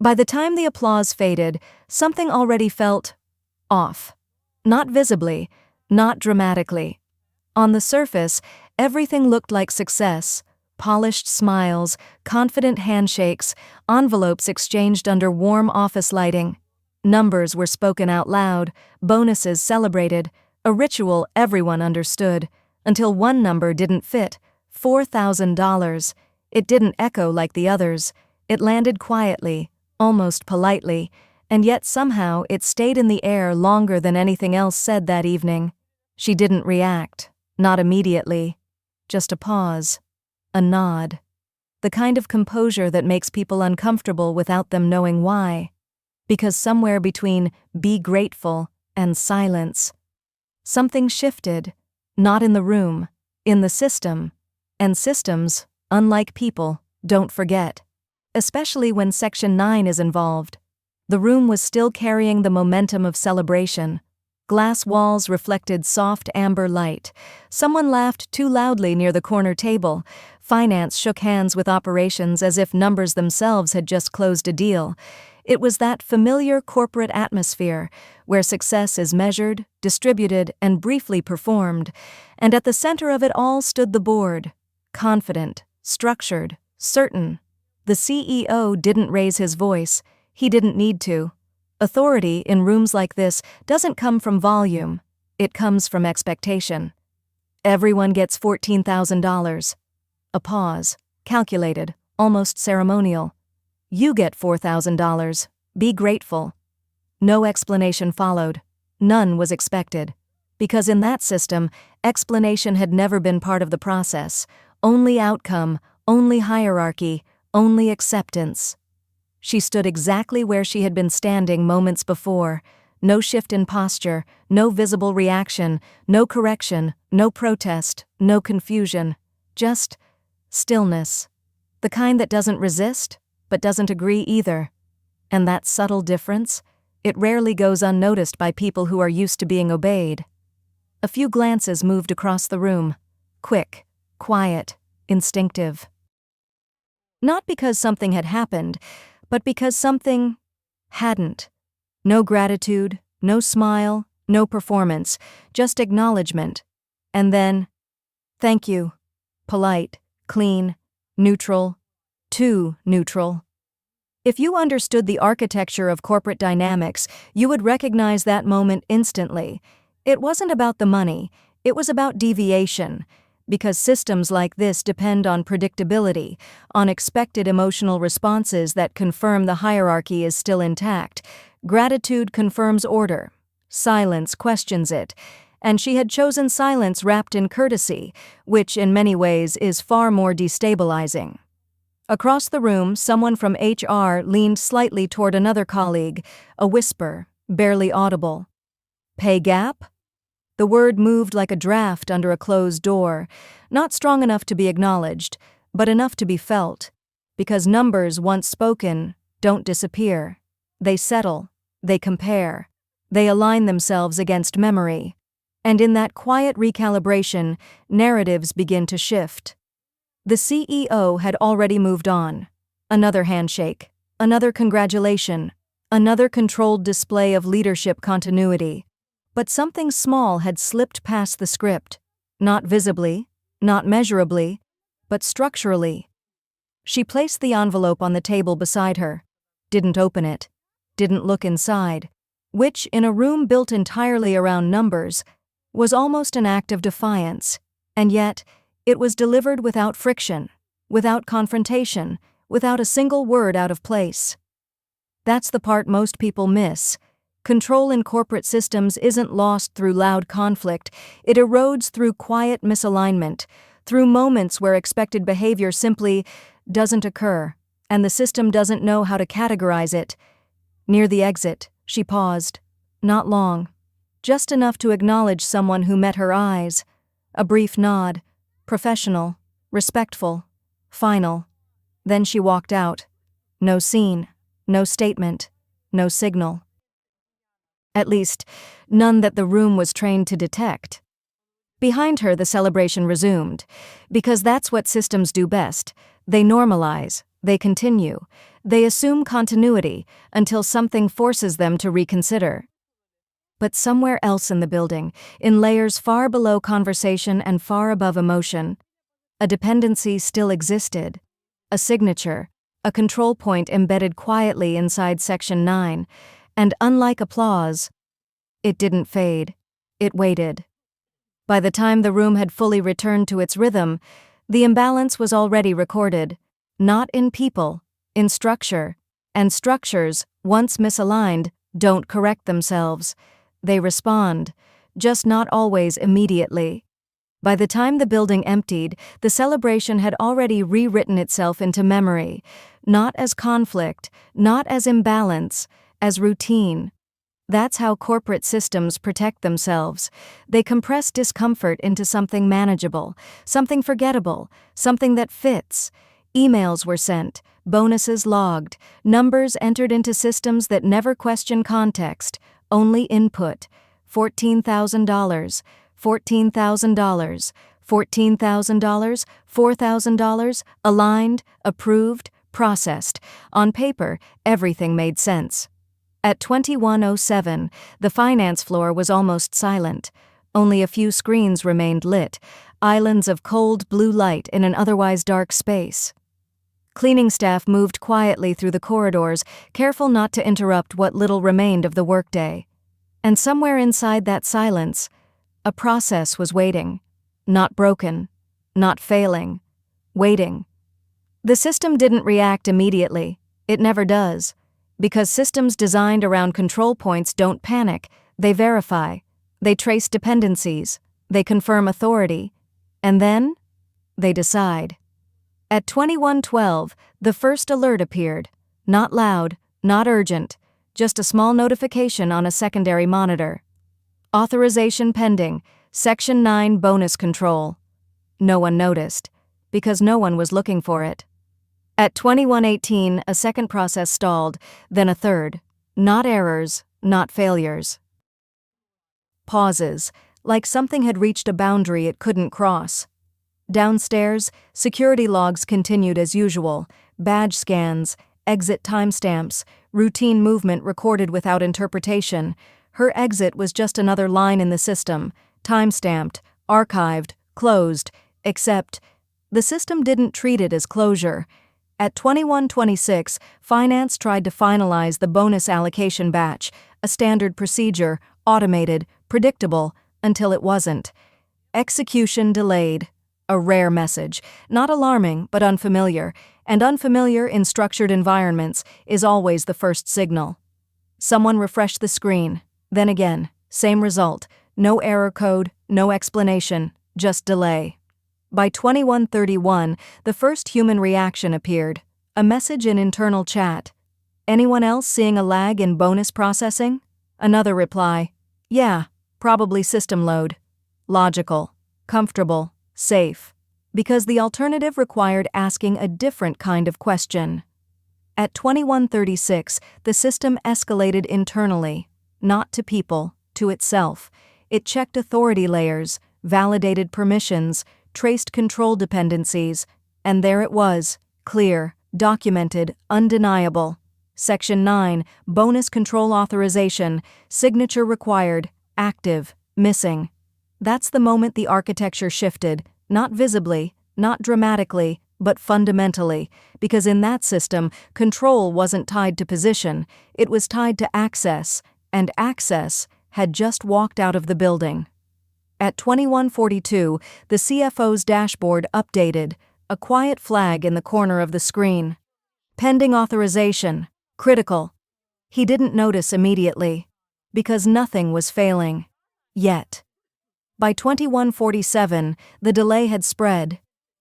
By the time the applause faded, something already felt off. Not visibly, not dramatically. On the surface, everything looked like success: polished smiles, confident handshakes, envelopes exchanged under warm office lighting. Numbers were spoken out loud, bonuses celebrated, a ritual everyone understood, until one number didn't fit: $4,000. It didn't echo like the others. It landed quietly, almost politely, and yet somehow it stayed in the air longer than anything else said that evening. She didn't react, not immediately. Just a pause. A nod. The kind of composure that makes people uncomfortable without them knowing why. Because somewhere between "be grateful" and silence, something shifted, not in the room, in the system. And systems, unlike people, don't forget. Especially when Section 9 is involved. The room was still carrying the momentum of celebration. Glass walls reflected soft amber light. Someone laughed too loudly near the corner table. Finance shook hands with operations as if numbers themselves had just closed a deal. It was that familiar corporate atmosphere, where success is measured, distributed, and briefly performed, and at the center of it all stood the board. Confident, structured, certain. The CEO didn't raise his voice. He didn't need to. Authority in rooms like this doesn't come from volume. It comes from expectation. Everyone gets $14,000. A pause, calculated, almost ceremonial. You get $4,000. Be grateful. No explanation followed. None was expected. Because in that system, explanation had never been part of the process. Only outcome, only hierarchy, only acceptance. She stood exactly where she had been standing moments before. No shift in posture, no visible reaction, no correction, no protest, no confusion. Just stillness. The kind that doesn't resist, but doesn't agree either. And that subtle difference, it rarely goes unnoticed by people who are used to being obeyed. A few glances moved across the room. Quick, quiet, instinctive. Not because something had happened, but because something hadn't. No gratitude, no smile, no performance, just acknowledgement. And then, thank you. Polite, clean, neutral, too neutral. If you understood the architecture of corporate dynamics, you would recognize that moment instantly. It wasn't about the money, it was about deviation. Because systems like this depend on predictability, on expected emotional responses that confirm the hierarchy is still intact. Gratitude confirms order. Silence questions it. And she had chosen silence wrapped in courtesy, which in many ways is far more destabilizing. Across the room, someone from HR leaned slightly toward another colleague, a whisper, barely audible. Pay gap? The word moved like a draft under a closed door, not strong enough to be acknowledged, but enough to be felt. Because numbers, once spoken, don't disappear. They settle, they compare, they align themselves against memory. And in that quiet recalibration, narratives begin to shift. The CEO had already moved on. Another handshake, another congratulation, another controlled display of leadership continuity. But something small had slipped past the script, not visibly, not measurably, but structurally. She placed the envelope on the table beside her, didn't open it, didn't look inside, which, in a room built entirely around numbers, was almost an act of defiance, and yet it was delivered without friction, without confrontation, without a single word out of place. That's the part most people miss. Control in corporate systems isn't lost through loud conflict, it erodes through quiet misalignment, through moments where expected behavior simply doesn't occur, and the system doesn't know how to categorize it. Near the exit, she paused. Not long. Just enough to acknowledge someone who met her eyes. A brief nod. Professional, respectful, final. Then she walked out. No scene, no statement, no signal. At least, none that the room was trained to detect. Behind her, the celebration resumed, because that's what systems do best. They normalize, they continue, They assume continuity until something forces them to reconsider. But somewhere else in the building, in layers far below conversation and far above emotion, a dependency still existed. A signature, a control point embedded quietly inside Section 9, and unlike applause, it didn't fade. It waited. By the time the room had fully returned to its rhythm, the imbalance was already recorded, not in people, in structure, and structures, once misaligned, don't correct themselves. They respond, just not always immediately. By the time the building emptied, the celebration had already rewritten itself into memory, not as conflict, not as imbalance, as routine. That's how corporate systems protect themselves. They compress discomfort into something manageable, something forgettable, something that fits. Emails were sent, bonuses logged, numbers entered into systems that never question context, only input. $14,000, $14,000, $14,000, $4,000, aligned, approved, processed. On paper, everything made sense. At 21:07, the finance floor was almost silent. Only a few screens remained lit, islands of cold blue light in an otherwise dark space. Cleaning staff moved quietly through the corridors, careful not to interrupt what little remained of the workday. And somewhere inside that silence, a process was waiting. Not broken, not failing, waiting. The system didn't react immediately. It never does. Because systems designed around control points don't panic, they verify, they trace dependencies, they confirm authority, and then they decide. At 21:12, the first alert appeared, not loud, not urgent, just a small notification on a secondary monitor. Authorization pending, Section 9 bonus control. No one noticed, because no one was looking for it. At 21:18, a second process stalled, then a third. Not errors, not failures. Pauses, like something had reached a boundary it couldn't cross. Downstairs, security logs continued as usual, badge scans, exit timestamps, routine movement recorded without interpretation. Her exit was just another line in the system, timestamped, archived, closed, except the system didn't treat it as closure. At 21:26, Finance tried to finalize the bonus allocation batch, a standard procedure, automated, predictable, until it wasn't. Execution delayed. A rare message, not alarming but unfamiliar, and unfamiliar in structured environments is always the first signal. Someone refreshed the screen, then again, same result, no error code, no explanation, just delay. By 21:31, the first human reaction appeared, a message in internal chat. Anyone else seeing a lag in bonus processing? Another reply, yeah, probably system load. Logical, comfortable, safe. Because the alternative required asking a different kind of question. At 21:36, the system escalated internally, not to people, to itself. It checked authority layers, validated permissions, traced control dependencies, and there it was, clear, documented, undeniable. Section 9, bonus control authorization, signature required, active, missing. That's the moment the architecture shifted, not visibly, not dramatically, but fundamentally, because in that system, control wasn't tied to position, it was tied to access, and access had just walked out of the building. At 21:42, the CFO's dashboard updated, a quiet flag in the corner of the screen. Pending authorization, critical. He didn't notice immediately, because nothing was failing. Yet. By 21:47, the delay had spread.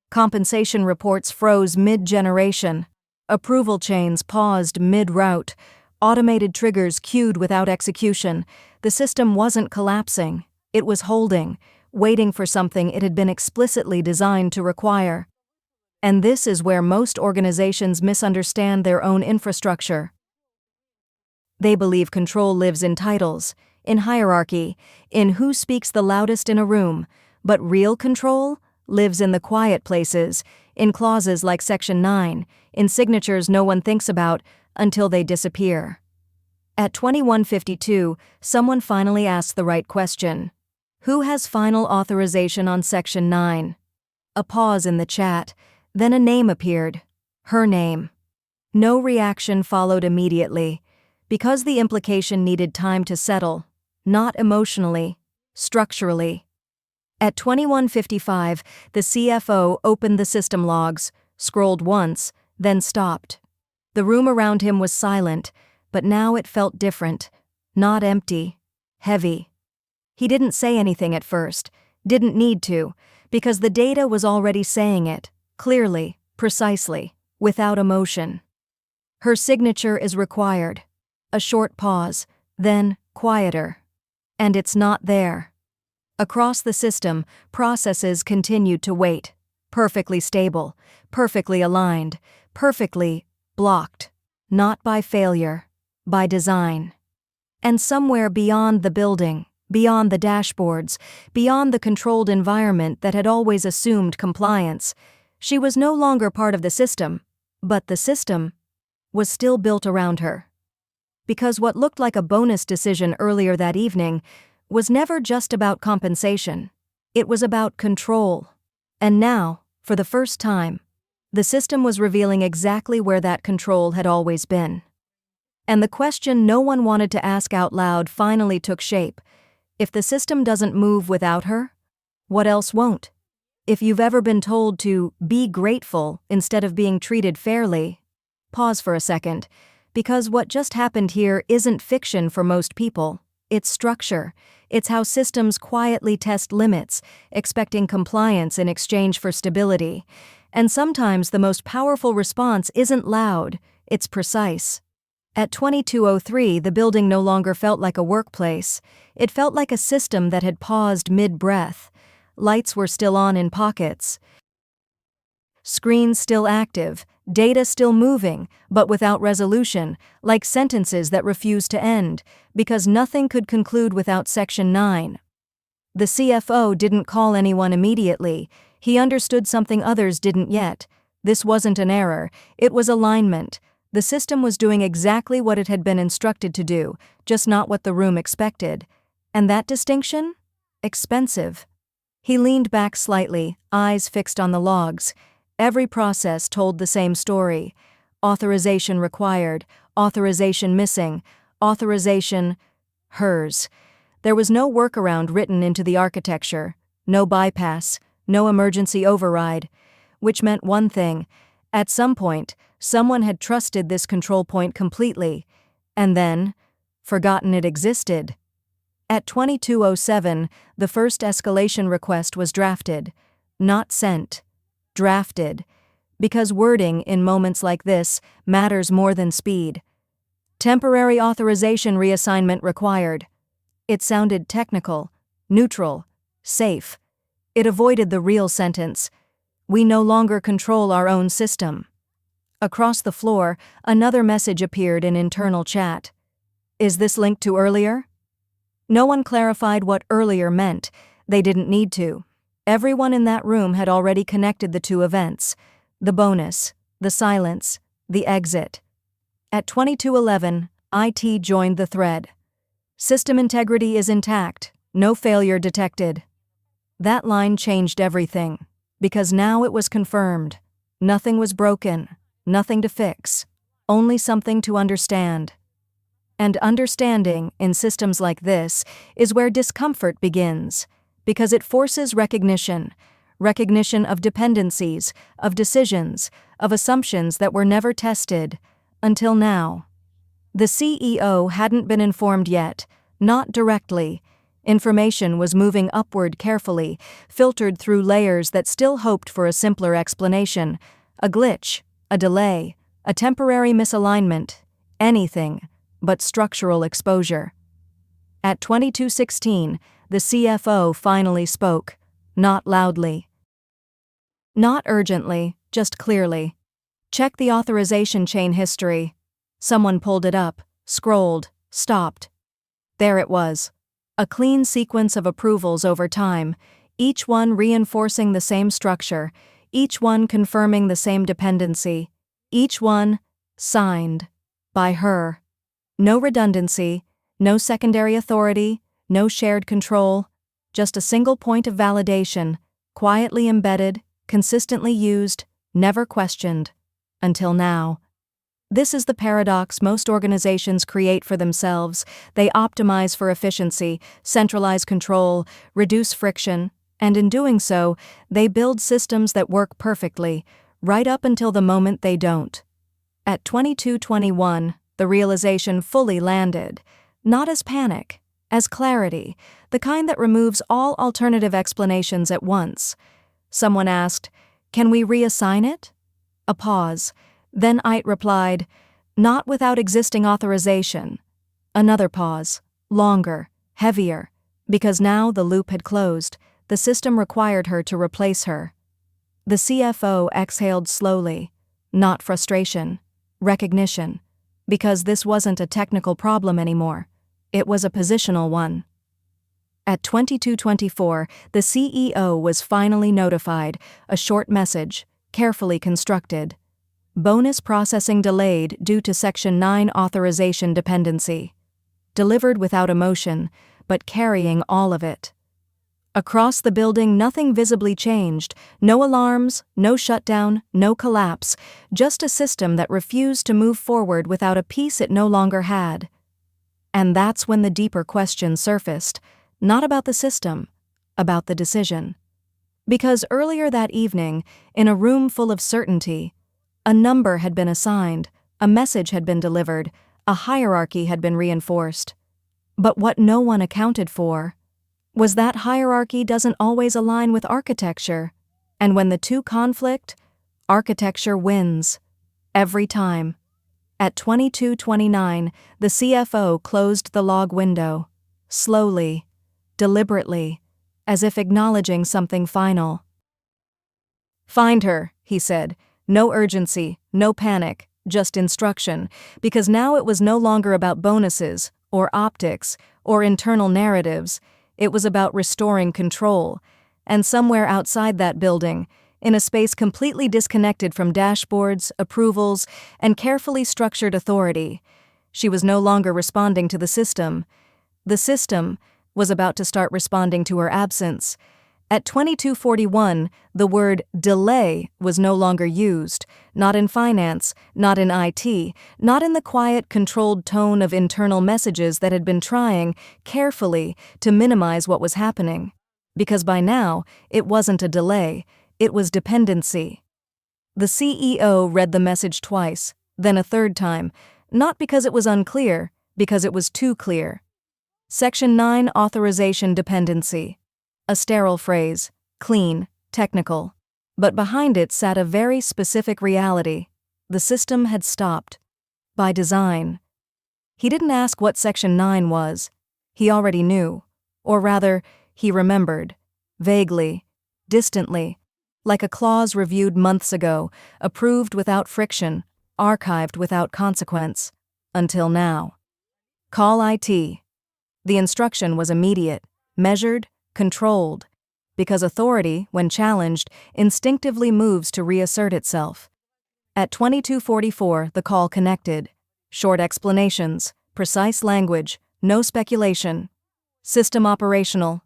Compensation reports froze mid-generation. Approval chains paused mid-route. Automated triggers queued without execution. The system wasn't collapsing. It was holding, waiting for something it had been explicitly designed to require. And this is where most organizations misunderstand their own infrastructure. They believe control lives in titles, in hierarchy, in who speaks the loudest in a room, but real control lives in the quiet places, in clauses like Section 9, in signatures no one thinks about until they disappear. At 21:52, someone finally asked the right question. Who has final authorization on Section 9? A pause in the chat, then a name appeared. Her name. No reaction followed immediately, because the implication needed time to settle, not emotionally, structurally. At 21:55, the CFO opened the system logs, scrolled once, then stopped. The room around him was silent, but now it felt different, not empty, heavy. He didn't say anything at first, didn't need to, because the data was already saying it, clearly, precisely, without emotion. Her signature is required. A short pause, then, quieter. And it's not there. Across the system, processes continued to wait, perfectly stable, perfectly aligned, perfectly blocked, not by failure, by design. And somewhere beyond the building, beyond the dashboards, beyond the controlled environment that had always assumed compliance, she was no longer part of the system, but the system was still built around her. Because what looked like a bonus decision earlier that evening was never just about compensation. It was about control. And now, for the first time, the system was revealing exactly where that control had always been. And the question no one wanted to ask out loud finally took shape. If the system doesn't move without her, what else won't? If you've ever been told to be grateful instead of being treated fairly, pause for a second, because what just happened here isn't fiction for most people. It's structure. It's how systems quietly test limits, expecting compliance in exchange for stability. And sometimes the most powerful response isn't loud, it's precise. At 22:03, the building no longer felt like a workplace. It felt like a system that had paused mid-breath. Lights were still on in pockets. Screens still active, data still moving, but without resolution, like sentences that refused to end, because nothing could conclude without Section 9. The CFO didn't call anyone immediately. He understood something others didn't yet. This wasn't an error, it was alignment. The system was doing exactly what it had been instructed to do, just not what the room expected. And that distinction? Expensive. He leaned back slightly, eyes fixed on the logs. Every process told the same story. Authorization required, authorization missing, authorization hers. There was no workaround written into the architecture, no bypass, no emergency override, which meant one thing. At some point, someone had trusted this control point completely, and then forgotten it existed. At 22:07, the first escalation request was drafted, not sent. Drafted, because wording in moments like this matters more than speed. Temporary authorization reassignment required. It sounded technical, neutral, safe. It avoided the real sentence. We no longer control our own system. Across the floor, another message appeared in internal chat. Is this linked to earlier? No one clarified what earlier meant. They didn't need to. Everyone in that room had already connected the two events, the bonus, the silence, the exit. At 22:11, IT joined the thread. System integrity is intact, no failure detected. That line changed everything, because now it was confirmed. Nothing was broken, nothing to fix, only something to understand. And understanding, in systems like this, is where discomfort begins. Because it forces recognition of dependencies, of decisions, of assumptions that were never tested, until now. The CEO hadn't been informed yet, not directly. Information was moving upward carefully, filtered through layers that still hoped for a simpler explanation, a glitch, a delay, a temporary misalignment, anything but structural exposure. At 22:16, the CFO finally spoke, not loudly. Not urgently, just clearly. Check the authorization chain history. Someone pulled it up, scrolled, stopped. There it was. A clean sequence of approvals over time, each one reinforcing the same structure, each one confirming the same dependency, each one signed by her. No redundancy, no secondary authority, no shared control, just a single point of validation, quietly embedded, consistently used, never questioned. Until now. This is the paradox most organizations create for themselves. They optimize for efficiency, centralize control, reduce friction, and in doing so, they build systems that work perfectly, right up until the moment they don't. At 22:21, the realization fully landed, not as panic, as clarity, the kind that removes all alternative explanations at once. Someone asked, "Can we reassign it?" A pause. Then Ait replied, "Not without existing authorization." Another pause, longer, heavier, because now the loop had closed, the system required her to replace her. The CFO exhaled slowly, not frustration, recognition, because this wasn't a technical problem anymore, it was a positional one. At 22:24, the CEO was finally notified, a short message, carefully constructed. Bonus processing delayed due to Section 9 authorization dependency. Delivered without emotion, but carrying all of it. Across the building, nothing visibly changed. No alarms, no shutdown, no collapse, just a system that refused to move forward without a piece it no longer had. And that's when the deeper question surfaced, not about the system, about the decision. Because earlier that evening, in a room full of certainty, a number had been assigned, a message had been delivered, a hierarchy had been reinforced. But what no one accounted for was that hierarchy doesn't always align with architecture, and when the two conflict, architecture wins. Every time. At 22:29, the CFO closed the log window, slowly, deliberately, as if acknowledging something final. "Find her," he said. No urgency, no panic, just instruction, because now it was no longer about bonuses, or optics, or internal narratives. It was about restoring control. And somewhere outside that building, in a space completely disconnected from dashboards, approvals, and carefully structured authority, she was no longer responding to the system. The system was about to start responding to her absence. At 22:41, the word delay was no longer used, not in finance, not in IT, not in the quiet, controlled tone of internal messages that had been trying, carefully, to minimize what was happening. Because by now, it wasn't a delay, it was dependency. The CEO read the message twice, then a third time, not because it was unclear, because it was too clear. Section 9 authorization dependency. A sterile phrase, clean, technical. But behind it sat a very specific reality. The system had stopped. By design. He didn't ask what Section 9 was. He already knew. Or rather, he remembered. Vaguely. Distantly. Like a clause reviewed months ago, approved without friction, archived without consequence. Until now. Call IT. The instruction was immediate, measured, controlled, because authority, when challenged, instinctively moves to reassert itself. At 22:44, the call connected. Short explanations, precise language, no speculation. System operational.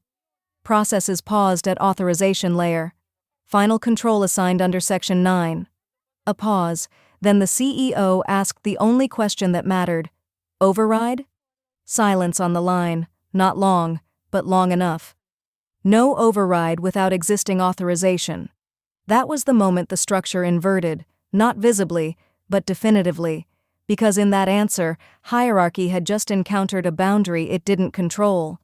Processes paused at authorization layer. Final control assigned under Section 9. A pause, then the CEO asked the only question that mattered. Override? Silence on the line, not long, but long enough. No override without existing authorization. That was the moment the structure inverted, not visibly, but definitively, because in that answer, hierarchy had just encountered a boundary it didn't control.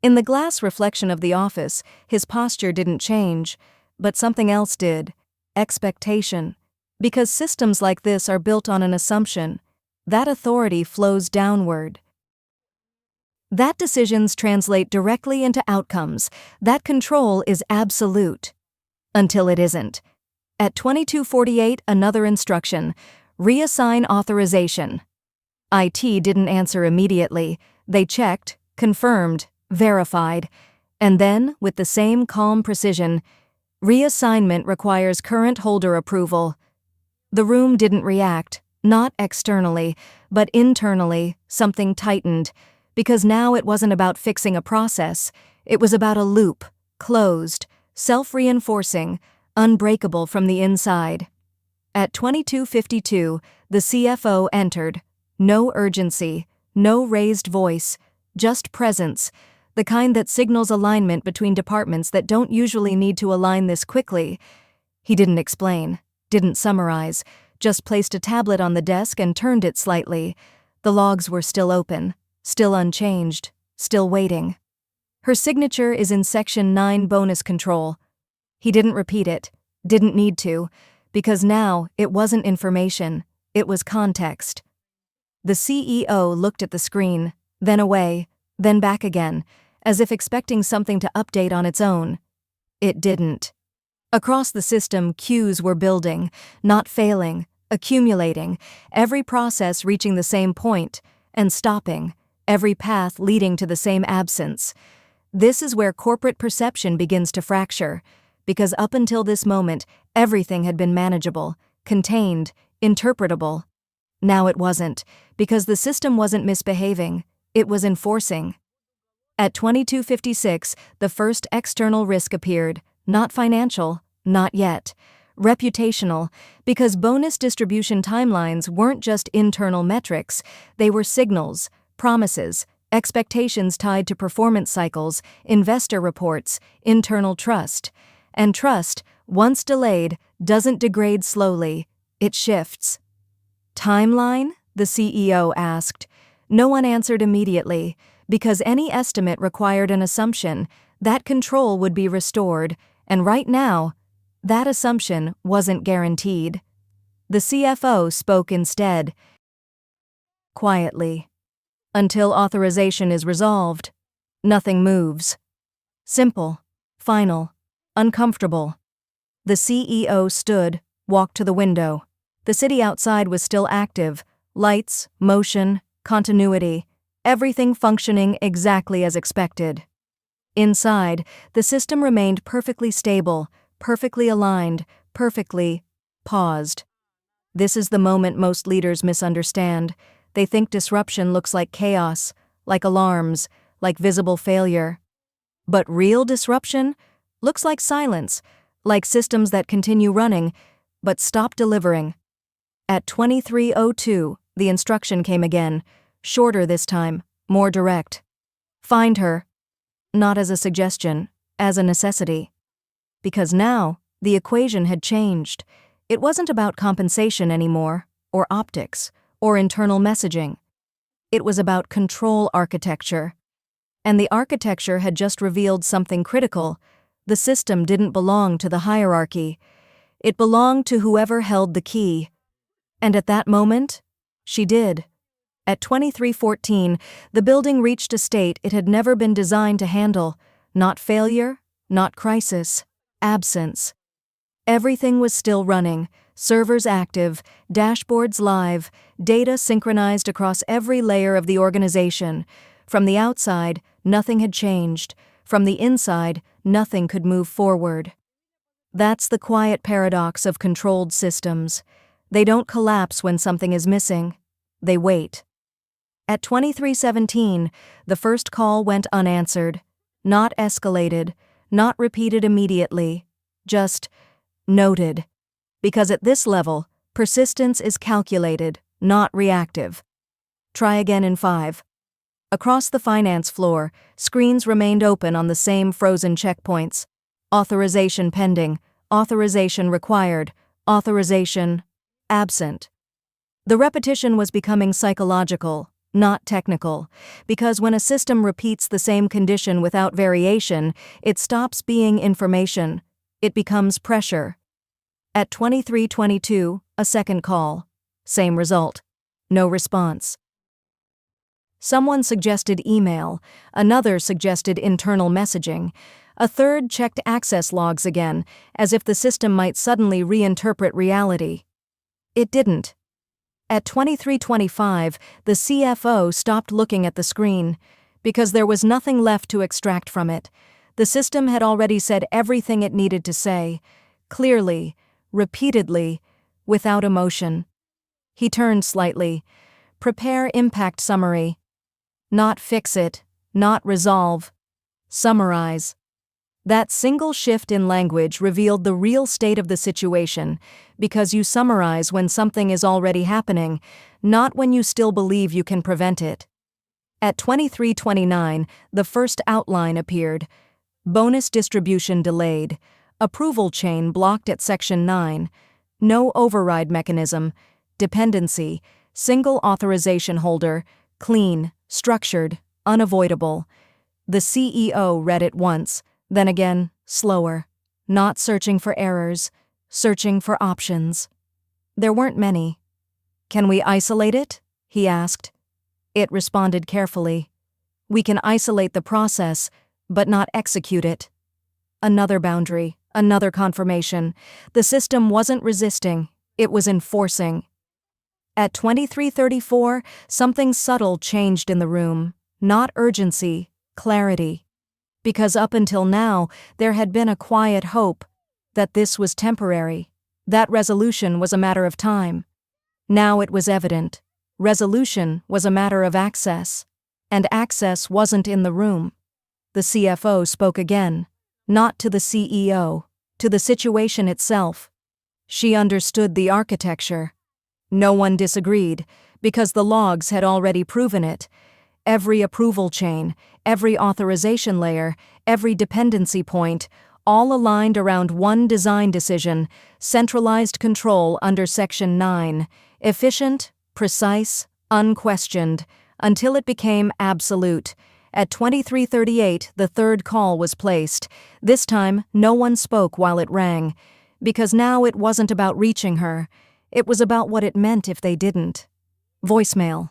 In the glass reflection of the office, his posture didn't change, but something else did. Expectation. Because systems like this are built on an assumption. That authority flows downward. That decisions translate directly into outcomes. That control is absolute. Until it isn't. At 22:48, another instruction. Reassign authorization. IT didn't answer immediately. They checked, confirmed, verified. And then, with the same calm precision, Reassignment requires current holder approval. The room didn't react, not externally, but internally, something tightened, because now it wasn't about fixing a process, it was about a loop, closed, self-reinforcing, unbreakable from the inside. At 22:52, the CFO entered. No urgency, no raised voice, just presence, the kind that signals alignment between departments that don't usually need to align this quickly. He didn't explain, didn't summarize, just placed a tablet on the desk and turned it slightly. The logs were still open, still unchanged, still waiting. Her signature is in Section 9 bonus control. He didn't repeat it, didn't need to, because now it wasn't information, it was context. The CEO looked at the screen, then away, then back again, as if expecting something to update on its own. It didn't. Across the system, queues were building, not failing, accumulating, every process reaching the same point, and stopping, every path leading to the same absence. This is where corporate perception begins to fracture, because up until this moment, everything had been manageable, contained, interpretable. Now it wasn't, because the system wasn't misbehaving, it was enforcing. At 22:56, the first external risk appeared, not financial, not yet. Reputational, because bonus distribution timelines weren't just internal metrics, they were signals, promises, expectations tied to performance cycles, investor reports, internal trust. And trust, once delayed, doesn't degrade slowly, it shifts. Timeline? The CEO asked. No one answered immediately, because any estimate required an assumption that control would be restored, and right now, that assumption wasn't guaranteed. The CFO spoke instead, quietly. Until authorization is resolved, nothing moves. Simple, final, uncomfortable. The CEO stood, walked to the window. The city outside was still active, lights, motion, continuity, everything functioning exactly as expected. Inside, the system remained perfectly stable, perfectly aligned, perfectly paused. This is the moment most leaders misunderstand. They think disruption looks like chaos, like alarms, like visible failure. But real disruption looks like silence, like systems that continue running, but stop delivering. At 23:02, the instruction came again, shorter this time, more direct. Find her. Not as a suggestion, as a necessity. Because now, the equation had changed. It wasn't about compensation anymore, or optics, or internal messaging. It was about control architecture. And the architecture had just revealed something critical. The system didn't belong to the hierarchy. It belonged to whoever held the key. And at that moment, she did. At 23:14, the building reached a state it had never been designed to handle. Not failure, not crisis, absence. Everything was still running, servers active, dashboards live, data synchronized across every layer of the organization. From the outside, nothing had changed. From the inside, nothing could move forward. That's the quiet paradox of controlled systems. They don't collapse when something is missing. They wait. At 23:17, the first call went unanswered, not escalated, not repeated immediately, just noted. Because at this level, persistence is calculated, not reactive. Try again in 5. Across the finance floor, screens remained open on the same frozen checkpoints. Authorization pending, authorization required, authorization absent. The repetition was becoming psychological, not technical, because when a system repeats the same condition without variation, it stops being information. It becomes pressure. At 23:22, a second call. Same result. No response. Someone suggested email, another suggested internal messaging, a third checked access logs again, as if the system might suddenly reinterpret reality. It didn't. At 23:25, the CFO stopped looking at the screen, because there was nothing left to extract from it. The system had already said everything it needed to say, clearly, repeatedly, without emotion. He turned slightly. Prepare impact summary. Not fix it, not resolve. Summarize. That single shift in language revealed the real state of the situation, because you summarize when something is already happening, not when you still believe you can prevent it. At 23:29, the first outline appeared. Bonus distribution delayed. Approval chain blocked at Section 9. No override mechanism. Dependency. Single authorization holder. Clean, structured, unavoidable. The CEO read it once, then again, slower. Not searching for errors, searching for options. There weren't many. Can we isolate it? He asked. It responded carefully. We can isolate the process, but not execute it. Another boundary, another confirmation. The system wasn't resisting, it was enforcing. At 23:34, something subtle changed in the room. Not urgency, clarity. Because up until now, there had been a quiet hope that this was temporary, that resolution was a matter of time. Now it was evident. Resolution was a matter of access, and access wasn't in the room. The CFO spoke again, not to the CEO, to the situation itself. She understood the architecture. No one disagreed, because the logs had already proven it. Every approval chain, every authorization layer, every dependency point, all aligned around one design decision, centralized control under Section 9, efficient, precise, unquestioned, until it became absolute. At 23:38, the third call was placed. This time, no one spoke while it rang, because now it wasn't about reaching her. It was about what it meant if they didn't. Voicemail.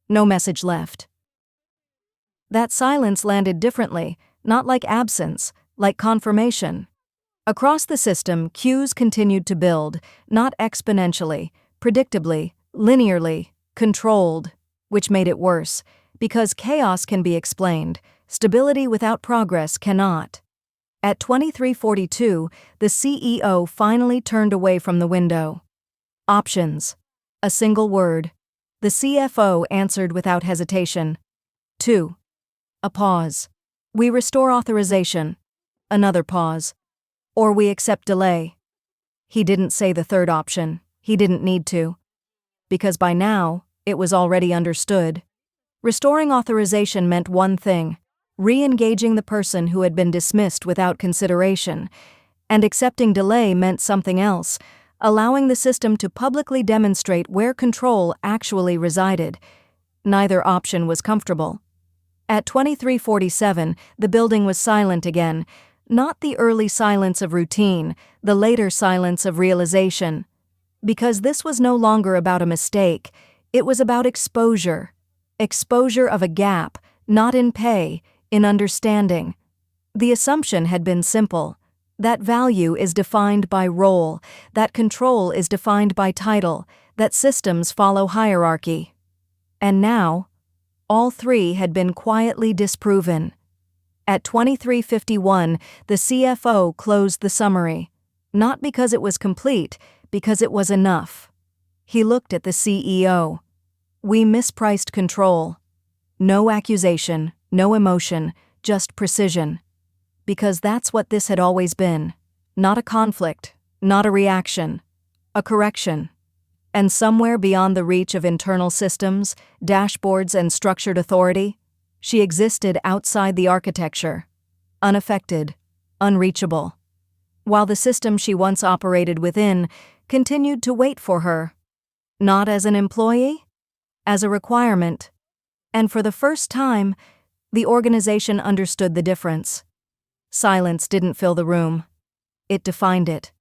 No message left. That silence landed differently, not like absence, like confirmation. Across the system, queues continued to build, not exponentially, predictably, linearly, controlled, which made it worse, because chaos can be explained, stability without progress cannot. At 23:42, the CEO finally turned away from the window. Options. A single word. The CFO answered without hesitation. 2. A pause. We restore authorization. Another pause. Or we accept delay. He didn't say the third option. He didn't need to. Because by now, it was already understood. Restoring authorization meant one thing: re-engaging the person who had been dismissed without consideration. And accepting delay meant something else: allowing the system to publicly demonstrate where control actually resided. Neither option was comfortable. At 23:47, the building was silent again, not the early silence of routine, the later silence of realization. Because this was no longer about a mistake, it was about exposure. Exposure of a gap, not in pay, in understanding. The assumption had been simple: that value is defined by role, that control is defined by title, that systems follow hierarchy. And now, all three had been quietly disproven. At 23:51, the CFO closed the summary, not because it was complete, because it was enough. He looked at the CEO. We mispriced control. No accusation, no emotion, just precision. Because that's what this had always been. Not a conflict, not a reaction, a correction. And somewhere beyond the reach of internal systems, dashboards, and structured authority, she existed outside the architecture, unaffected, unreachable, while the system she once operated within continued to wait for her, not as an employee, as a requirement. And for the first time, the organization understood the difference. Silence didn't fill the room. It defined it.